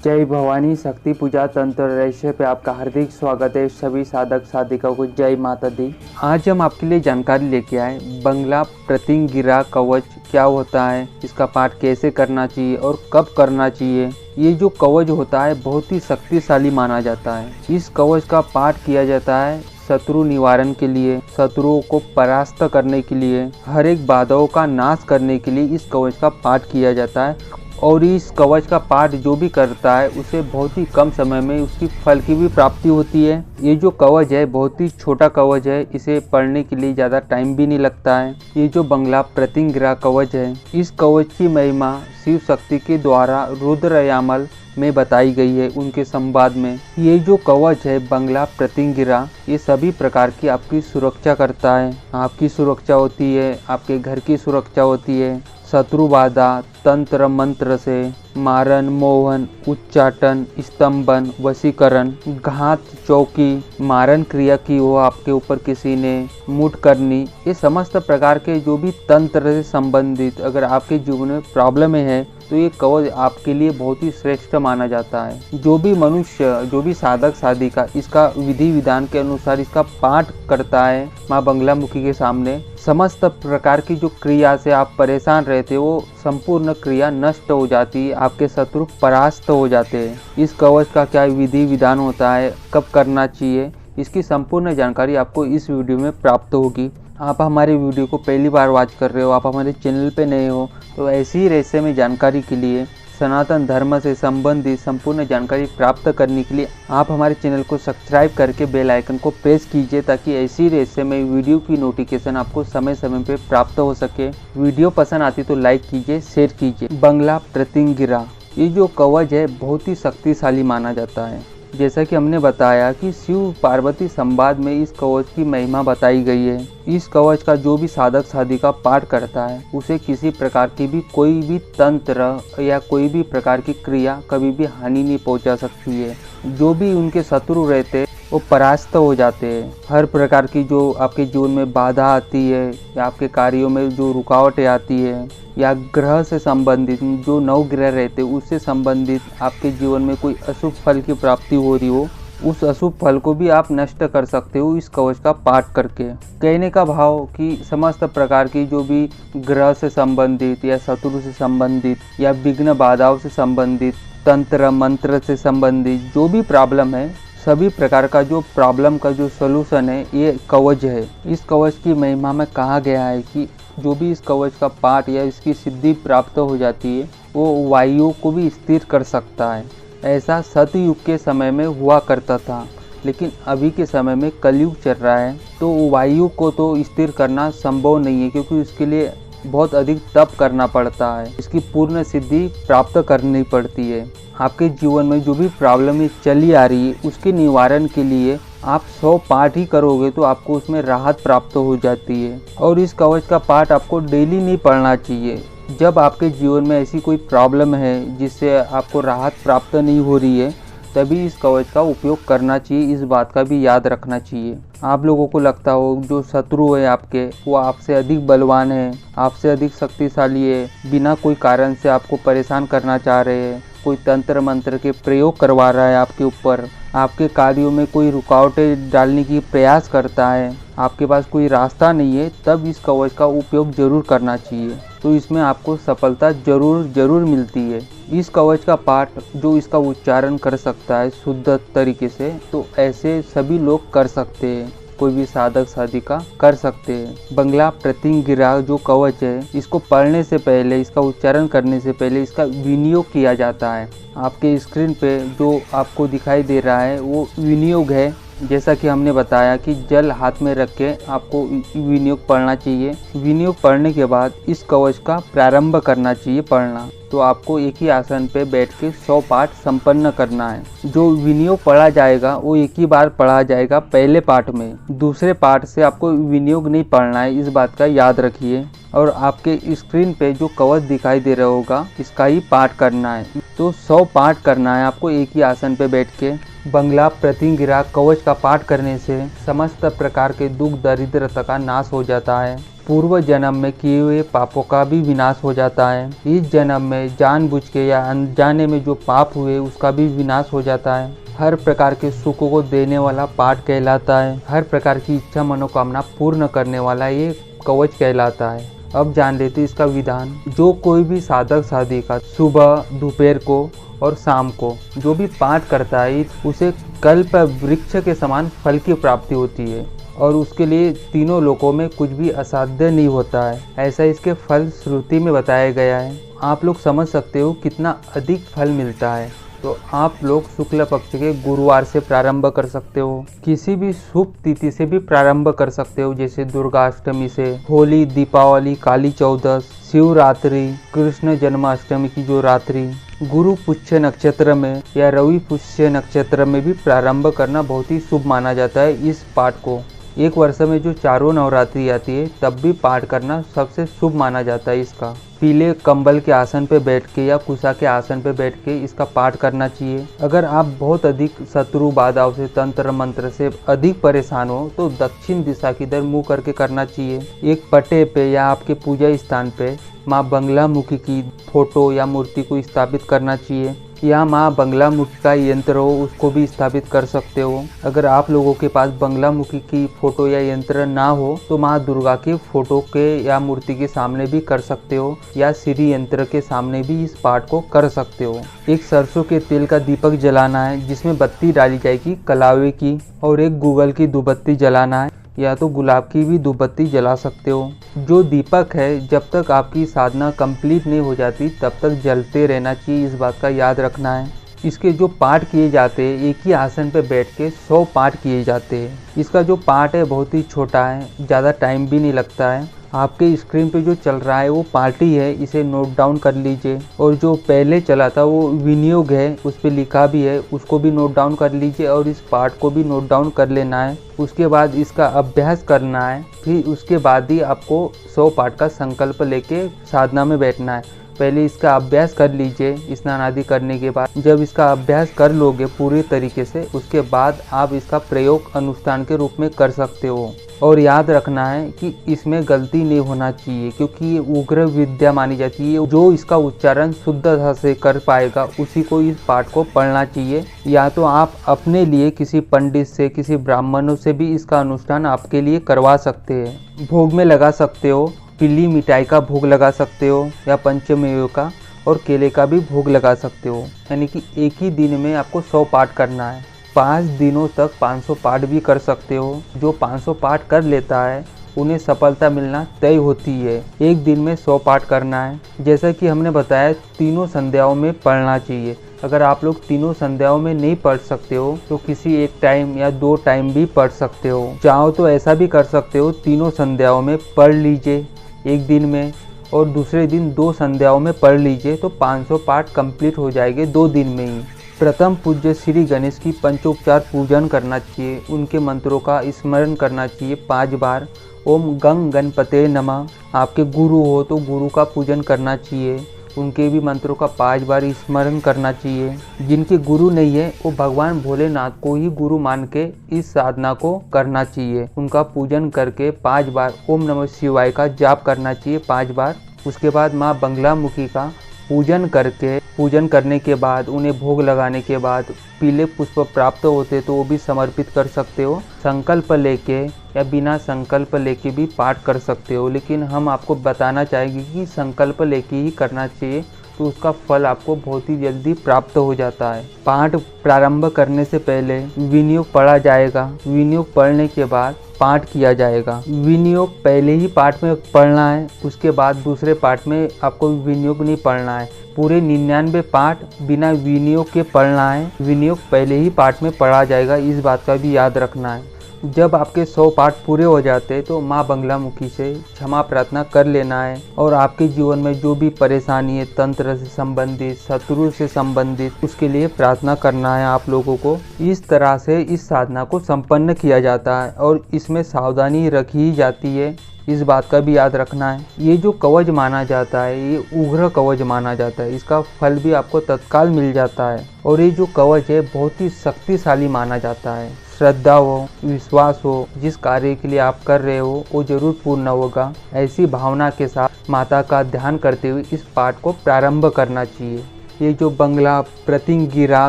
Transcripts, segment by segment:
जय भवानी शक्ति पूजा तंत्र रहस्य पे आपका हार्दिक स्वागत है। सभी साधक साधिकाओं को जय माता दी। आज हम आपके लिए जानकारी लेके आए बंगला प्रतिंगिरा कवच क्या होता है, इसका पाठ कैसे करना चाहिए और कब करना चाहिए। ये जो कवच होता है बहुत ही शक्तिशाली माना जाता है। इस कवच का पाठ किया जाता है शत्रु निवारण के लिए, शत्रुओं को परास्त करने के लिए, हर एक बाधाओं का नाश करने के लिए इस कवच का पाठ किया जाता है। और इस कवच का पाठ जो भी करता है उसे बहुत ही कम समय में उसकी फल की भी प्राप्ति होती है। ये जो कवच है बहुत ही छोटा कवच है, इसे पढ़ने के लिए ज़्यादा टाइम भी नहीं लगता है। ये जो बंगला प्रतिंगिरा कवच है, इस कवच की महिमा शिव शक्ति के द्वारा रुद्रयामल में बताई गई है उनके संवाद में। ये जो कवच है बंगला प्रतिंगिरा, ये सभी प्रकार की आपकी सुरक्षा करता है। आपकी सुरक्षा होती है, आपके घर की सुरक्षा होती है, शत्रु बाधा, तंत्र मंत्र से मारन, मोहन, उच्चाटन, स्तंभन, वशीकरण, घात, चौकी, मारन क्रिया की हो आपके ऊपर किसी ने, मुठ करनी, ये समस्त प्रकार के जो भी तंत्र से संबंधित अगर आपके जीवन में प्रॉब्लम है तो ये कवच आपके लिए बहुत ही श्रेष्ठ माना जाता है। जो भी मनुष्य, जो भी साधक साधिका इसका विधि विधान के अनुसार इसका पाठ करता है माँ बंगला मुखी के सामने, समस्त प्रकार की जो क्रिया से आप परेशान रहते वो संपूर्ण क्रिया नष्ट हो जाती है, आपके शत्रु परास्त हो जाते हैं। इस कवच का क्या विधि विधान होता है, कब करना चाहिए, इसकी संपूर्ण जानकारी आपको इस वीडियो में प्राप्त होगी। आप हमारे वीडियो को पहली बार वॉच कर रहे हो, आप हमारे चैनल पे नए हो, तो ऐसी ही रहस्यमय जानकारी के लिए, सनातन धर्म से संबंधित संपूर्ण जानकारी प्राप्त करने के लिए आप हमारे चैनल को सब्सक्राइब करके बेल आइकन को प्रेस कीजिए, ताकि ऐसी रहस्यमय वीडियो की नोटिफिकेशन आपको समय समय पे प्राप्त हो सके। वीडियो पसंद आती तो लाइक कीजिए, शेयर कीजिए। बंगला प्रतिंगिरा, ये जो कवच है बहुत ही शक्तिशाली माना जाता है। जैसा कि हमने बताया कि शिव पार्वती संवाद में इस कवच की महिमा बताई गई है। इस कवच का जो भी साधक साधिका पाठ करता है उसे किसी प्रकार की भी कोई भी तंत्र या कोई भी प्रकार की क्रिया कभी भी हानि नहीं पहुंचा सकती है। जो भी उनके शत्रु रहते वो परास्त हो जाते हैं। हर प्रकार की जो आपके जीवन में बाधा आती है या आपके कार्यों में जो रुकावटें आती है या ग्रह से संबंधित जो नवग्रह रहते उससे संबंधित आपके जीवन में कोई अशुभ फल की प्राप्ति हो रही हो, उस अशुभ फल को भी आप नष्ट कर सकते हो इस कवच का पाठ करके। कहने का भाव कि समस्त प्रकार की जो भी ग्रह से संबंधित या शत्रु से संबंधित या विघ्न बाधाओं से संबंधित, तंत्र मंत्र से संबंधित जो भी प्रॉब्लम है, सभी प्रकार का जो प्रॉब्लम का जो सलूशन है ये कवच है। इस कवच की महिमा में कहा गया है कि जो भी इस कवच का पाठ या इसकी सिद्धि प्राप्त हो जाती है वो वायु को भी स्थिर कर सकता है। ऐसा सतयुग के समय में हुआ करता था, लेकिन अभी के समय में कलयुग चल रहा है तो वायु को तो स्थिर करना संभव नहीं है, क्योंकि इसके लिए बहुत अधिक तप करना पड़ता है, इसकी पूर्ण सिद्धि प्राप्त करनी पड़ती है। आपके जीवन में जो भी प्रॉब्लम चली आ रही है उसके निवारण के लिए आप 100 पाठ ही करोगे तो आपको उसमें राहत प्राप्त हो जाती है। और इस कवच का पाठ आपको डेली नहीं पढ़ना चाहिए। जब आपके जीवन में ऐसी कोई प्रॉब्लम है जिससे आपको राहत प्राप्त नहीं हो रही है, तभी इस कवच का उपयोग करना चाहिए। इस बात का भी याद रखना चाहिए। आप लोगों को लगता हो जो शत्रु है आपके वो आपसे अधिक बलवान है, आपसे अधिक शक्तिशाली है, बिना कोई कारण से आपको परेशान करना चाह रहे हैं, कोई तंत्र मंत्र के प्रयोग करवा रहा है आपके ऊपर, आपके कार्यों में कोई रुकावटें डालने की प्रयास करता है, आपके पास कोई रास्ता नहीं है, तब इस कवच का उपयोग जरूर करना चाहिए। तो इसमें आपको सफलता जरूर मिलती है। इस कवच का पाठ जो इसका उच्चारण कर सकता है शुद्ध तरीके से, तो ऐसे सभी लोग कर सकते हैं, कोई भी साधक साधिका कर सकते हैं। बंगला प्रतिंगिरा जो कवच है, इसको पढ़ने से पहले, इसका उच्चारण करने से पहले इसका विनियोग किया जाता है। आपके स्क्रीन पे जो आपको दिखाई दे रहा है वो विनियोग है। जैसा कि हमने बताया कि जल हाथ में रख के आपको विनियोग पढ़ना चाहिए। विनियोग पढ़ने के बाद इस कवच का प्रारंभ करना चाहिए पढ़ना। तो आपको एक ही आसन पे बैठ के 100 पाठ संपन्न करना है। जो विनियोग पढ़ा जाएगा वो एक ही बार पढ़ा जाएगा पहले पाठ में, दूसरे पाठ से आपको विनियोग नहीं पढ़ना है, इस बात का याद रखिए। और आपके स्क्रीन पे जो कवच दिखाई दे रहा होगा इसका ही पाठ करना है। तो 100 पाठ करना है आपको एक ही आसन पे बैठ के। बंगला प्रतिंगिरा कवच का पाठ करने से समस्त प्रकार के दुख दरिद्रता का नाश हो जाता है। पूर्व जन्म में किए हुए पापों का भी विनाश हो जाता है। इस जन्म में जानबूझ के या अनजाने में जो पाप हुए उसका भी विनाश हो जाता है। हर प्रकार के सुखों को देने वाला पाठ कहलाता है। हर प्रकार की इच्छा मनोकामना पूर्ण करने वाला ये कवच कहलाता है। अब जान लेते इसका विधान। जो कोई भी साधक साधिका सुबह, दोपहर को और शाम को जो भी पाठ करता है उसे कल्प वृक्ष के समान फल की प्राप्ति होती है और उसके लिए तीनों लोकों में कुछ भी असाध्य नहीं होता है। ऐसा इसके फल श्रुति में बताया गया है। आप लोग समझ सकते हो कितना अधिक फल मिलता है। तो आप लोग शुक्ल पक्ष के गुरुवार से प्रारंभ कर सकते हो। किसी भी शुभ तिथि से भी प्रारंभ कर सकते हो, जैसे दुर्गाष्टमी से, होली, दीपावली, काली चौदस, शिवरात्रि, कृष्ण जन्माष्टमी की जो रात्रि, गुरु पुष्य नक्षत्र में या रवि पुष्य नक्षत्र में भी प्रारंभ करना बहुत ही शुभ माना जाता है। इस पाठ को एक वर्ष में जो चारों नवरात्रि आती है तब भी पाठ करना सबसे शुभ माना जाता है। इसका पीले कंबल के आसन पे बैठ के या कुशा के आसन पे बैठ के इसका पाठ करना चाहिए। अगर आप बहुत अधिक शत्रु बाधाओं से, तंत्र मंत्र से अधिक परेशान हो तो दक्षिण दिशा की तरफ मुँह करके करना चाहिए। एक पटे पे या आपके पूजा स्थान पे माँ बंगला मुखी की फोटो या मूर्ति को स्थापित करना चाहिए, या माँ बंगला मुखी का यंत्र हो उसको भी स्थापित कर सकते हो। अगर आप लोगों के पास बंगला मुखी की फोटो या यंत्र ना हो तो माँ दुर्गा के फोटो के या मूर्ति के सामने भी कर सकते हो, या श्री यंत्र के सामने भी इस पाठ को कर सकते हो। एक सरसों के तेल का दीपक जलाना है जिसमें बत्ती डाली जाएगी कलावे की, और एक गूगल की धूपबत्ती जलाना है, या तो गुलाब की भी धूपबत्ती जला सकते हो। जो दीपक है जब तक आपकी साधना कंप्लीट नहीं हो जाती तब तक जलते रहना चाहिए, इस बात का याद रखना है। इसके जो पाठ किए जाते हैं एक ही आसन पर बैठ के 100 पाठ किए जाते हैं। इसका जो पाठ है बहुत ही छोटा है, ज़्यादा टाइम भी नहीं लगता है। आपके स्क्रीन पे जो चल रहा है वो पार्टी है, इसे नोट डाउन कर लीजिए। और जो पहले चला था वो विनियोग है, उस पर लिखा भी है, उसको भी नोट डाउन कर लीजिए और इस पार्ट को भी नोट डाउन कर लेना है। उसके बाद इसका अभ्यास करना है, फिर उसके बाद ही आपको 100 पाठ का संकल्प लेके साधना में बैठना है। पहले इसका अभ्यास कर लीजिए स्नान आदि करने के बाद। जब इसका अभ्यास कर लोगे पूरी तरीके से उसके बाद आप इसका प्रयोग अनुष्ठान के रूप में कर सकते हो। और याद रखना है कि इसमें गलती नहीं होना चाहिए क्योंकि ये उग्र विद्या मानी जाती है। जो इसका उच्चारण शुद्धता से कर पाएगा उसी को इस पाठ को पढ़ना चाहिए, या तो आप अपने लिए किसी पंडित से, किसी ब्राह्मणों से भी इसका अनुष्ठान आपके लिए करवा सकते हैं। भोग में लगा सकते हो, पीली मिठाई का भोग लगा सकते हो या पंचमेव का, और केले का भी भोग लगा सकते हो। यानी कि एक ही दिन में आपको 100 पाठ करना है। 5 दिनों तक 500 पाठ भी कर सकते हो। जो 500 पाठ कर लेता है उन्हें सफलता मिलना तय होती है। एक दिन में 100 पाठ करना है। जैसा कि हमने बताया तीनों संध्याओं में पढ़ना चाहिए। अगर आप लोग तीनों संध्याओं में नहीं पढ़ सकते हो तो किसी एक टाइम या 2 टाइम भी पढ़ सकते हो। चाहो तो ऐसा भी कर सकते हो, तीनों संध्याओं में पढ़ लीजिए एक दिन में, और दूसरे दिन 2 संध्याओं में पढ़ लीजिए, तो 500 पाठ कंप्लीट हो जाएंगे 2 दिन में ही। प्रथम पूज्य श्री गणेश की पंचोपचार पूजन करना चाहिए। उनके मंत्रों का स्मरण करना चाहिए 5 बार। ओम गंग गणपते नमः। आपके गुरु हो तो गुरु का पूजन करना चाहिए, उनके भी मंत्रों का 5 बार स्मरण करना चाहिए। जिनके गुरु नहीं है वो भगवान भोलेनाथ को ही गुरु मान के इस साधना को करना चाहिए। उनका पूजन करके 5 बार ओम नमः शिवाय का जाप करना चाहिए 5 बार। उसके बाद माँ बंगला मुखी का पूजन करने के बाद उन्हें भोग लगाने के बाद पीले पुष्प प्राप्त होते तो वो भी समर्पित कर सकते हो। संकल्प लेके या बिना संकल्प लेके भी पाठ कर सकते हो, लेकिन हम आपको बताना चाहेंगे कि संकल्प लेके ही करना चाहिए, तो उसका फल आपको बहुत ही जल्दी प्राप्त हो जाता है। पाठ प्रारंभ करने से पहले विनियोग पढ़ा जाएगा। विनियोग पढ़ने के बाद पाठ किया जाएगा। विनियोग पहले ही पाठ में पढ़ना है, उसके बाद दूसरे पाठ में आपको विनियोग नहीं पढ़ना है। पूरे 99 पाठ बिना विनियोग के पढ़ना है। विनियोग पहले ही पाठ में पढ़ा जाएगा, इस बात का भी याद रखना है। जब आपके 100 पाठ पूरे हो जाते तो माँ बंगला मुखी से क्षमा प्रार्थना कर लेना है, और आपके जीवन में जो भी परेशानी है तंत्र से संबंधित, शत्रु से संबंधित, उसके लिए प्रार्थना करना है आप लोगों को। इस तरह से इस साधना को संपन्न किया जाता है और इसमें सावधानी रखी जाती है, इस बात का भी याद रखना है। ये जो कवच माना जाता है ये उग्र कवच माना जाता है, इसका फल भी आपको तत्काल मिल जाता है। और ये जो कवच है बहुत ही शक्तिशाली माना जाता है। श्रद्धा हो, विश्वास हो, जिस कार्य के लिए आप कर रहे हो वो जरूर पूर्ण होगा। ऐसी भावना के साथ माता का ध्यान करते हुए इस पाठ को प्रारंभ करना चाहिए। ये जो बंगला प्रतिंगिरा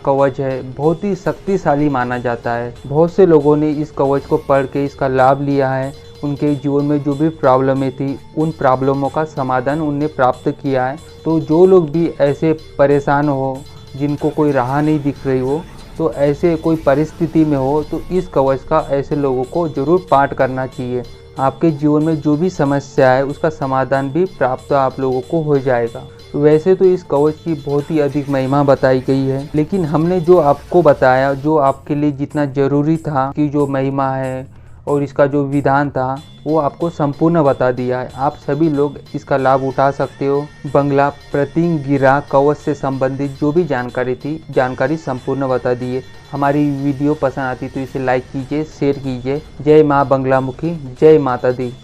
कवच है बहुत ही शक्तिशाली माना जाता है। बहुत से लोगों ने इस कवच को पढ़ के इसका लाभ लिया है। उनके जीवन में जो भी प्रॉब्लमें थी उन प्रॉब्लमों का समाधान उन्हें प्राप्त किया है। तो जो लोग भी ऐसे परेशान हो, जिनको कोई राह नहीं दिख रही हो, तो ऐसे कोई परिस्थिति में हो तो इस कवच का ऐसे लोगों को जरूर पाठ करना चाहिए। आपके जीवन में जो भी समस्या है उसका समाधान भी प्राप्त आप लोगों को हो जाएगा। वैसे तो इस कवच की बहुत ही अधिक महिमा बताई गई है, लेकिन हमने जो आपको बताया, जो आपके लिए जितना जरूरी था कि जो महिमा है और इसका जो विधान था वो आपको संपूर्ण बता दिया है। आप सभी लोग इसका लाभ उठा सकते हो। बंगला प्रतिंगिरा कवच से संबंधित जो भी जानकारी थी, जानकारी संपूर्ण बता दी है। हमारी वीडियो पसंद आती तो इसे लाइक कीजिए, शेयर कीजिए। जय माँ बंगला मुखी, जय माता दी।